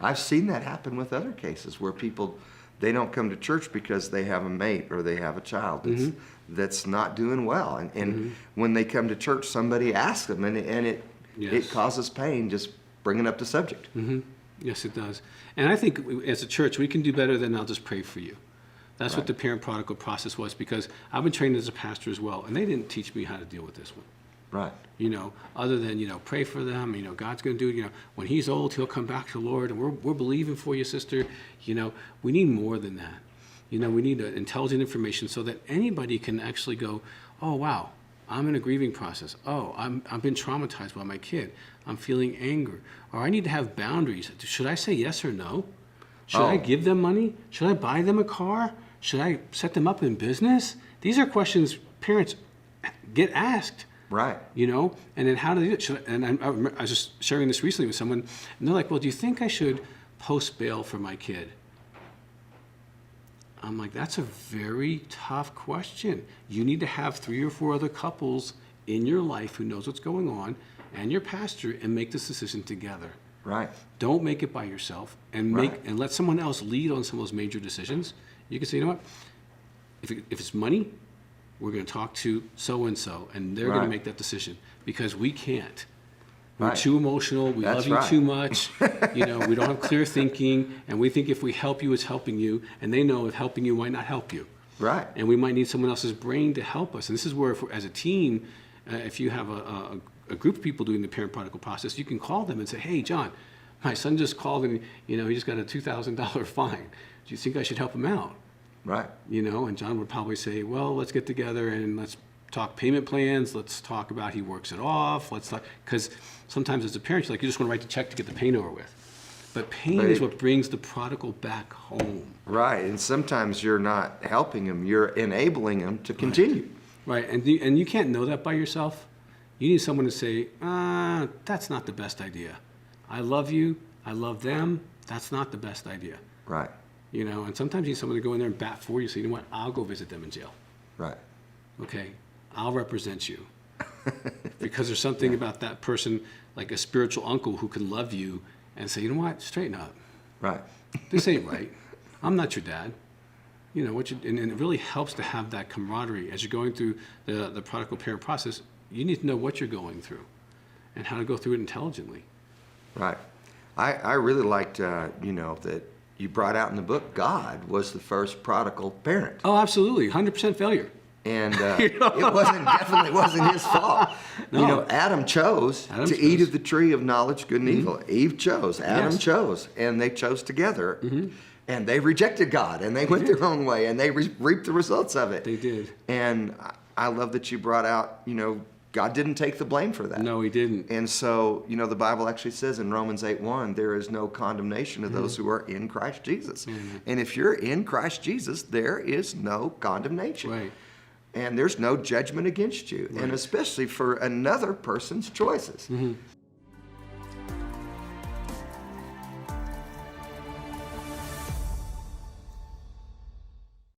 I've seen that happen with other cases where people, they don't come to church because they have a mate or they have a child that's not doing well. And when they come to church, somebody asks them, and it causes pain just bringing up the subject. Yes, it does. And I think as a church, we can do better than I'll just pray for you. That's what the parent prodigal process was, because I've been trained as a pastor as well, and they didn't teach me how to deal with this one. Right. You know, other than, you know, pray for them, you know, God's going to do it, you know, when he's old, he'll come back to the Lord, and we're believing for you, sister. You know, we need more than that. You know, we need intelligent information so that anybody can actually go, oh, wow, I'm in a grieving process. Oh, I've been traumatized by my kid. I'm feeling anger. Or I need to have boundaries. Should I say yes or no? Should I give them money? Should I buy them a car? Should I set them up in business? These are questions parents get asked. Right. You know, and then how do they do it? I was just sharing this recently with someone, and they're like, well, do you think I should post bail for my kid? I'm like, that's a very tough question. You need to have 3 or 4 other couples in your life who knows what's going on, and your pastor, and make this decision together. Right. Don't make it by yourself, and and let someone else lead on some of those major decisions. You can say, you know what, if it's money, we're going to talk to so-and-so, and they're going to make that decision, because we can't. We're too emotional. We love you too much. You know, we don't have clear thinking, and we think if we help you, it's helping you, and they know if helping you might not help you. Right. And we might need someone else's brain to help us. And this is where, as a team, if you have a group of people doing the parent prodigal process, you can call them and say, hey, John, my son just called, and you know, he just got a $2,000 fine. Do you think I should help him out? Right. You know, and John would probably say, well, let's get together and let's talk payment plans. Let's talk about he works it off. Let's talk, because sometimes as a parent, you're like, you just want to write the check to get the pain over with. But pain is what brings the prodigal back home. Right. And sometimes you're not helping him, you're enabling him to continue. Right. And you can't know that by yourself. You need someone to say, that's not the best idea. I love you. I love them. That's not the best idea. Right. You know, and sometimes you need someone to go in there and bat for you. So you know what? I'll go visit them in jail. Right. Okay. I'll represent you. Because there's something about that person, like a spiritual uncle who can love you and say, you know what? Straighten up. Right. This ain't right. I'm not your dad. You know, and it really helps to have that camaraderie as you're going through the prodigal parent process. You need to know what you're going through and how to go through it intelligently. Right. I really liked, you know, that you brought out in the book, God was the first prodigal parent. Oh, absolutely. 100% failure. And it definitely wasn't his fault. No. You know, Adam chose to eat of the tree of knowledge, good and evil. Eve chose. Adam chose. And they chose together. And they rejected God. And they went their own way. And they reaped the results of it. They did. And I love that you brought out, you know, God didn't take the blame for that. No, he didn't. And so, you know, the Bible actually says in Romans 8:1, there is no condemnation of those who are in Christ Jesus. And if you're in Christ Jesus, there is no condemnation. Right. And there's no judgment against you, and especially for another person's choices.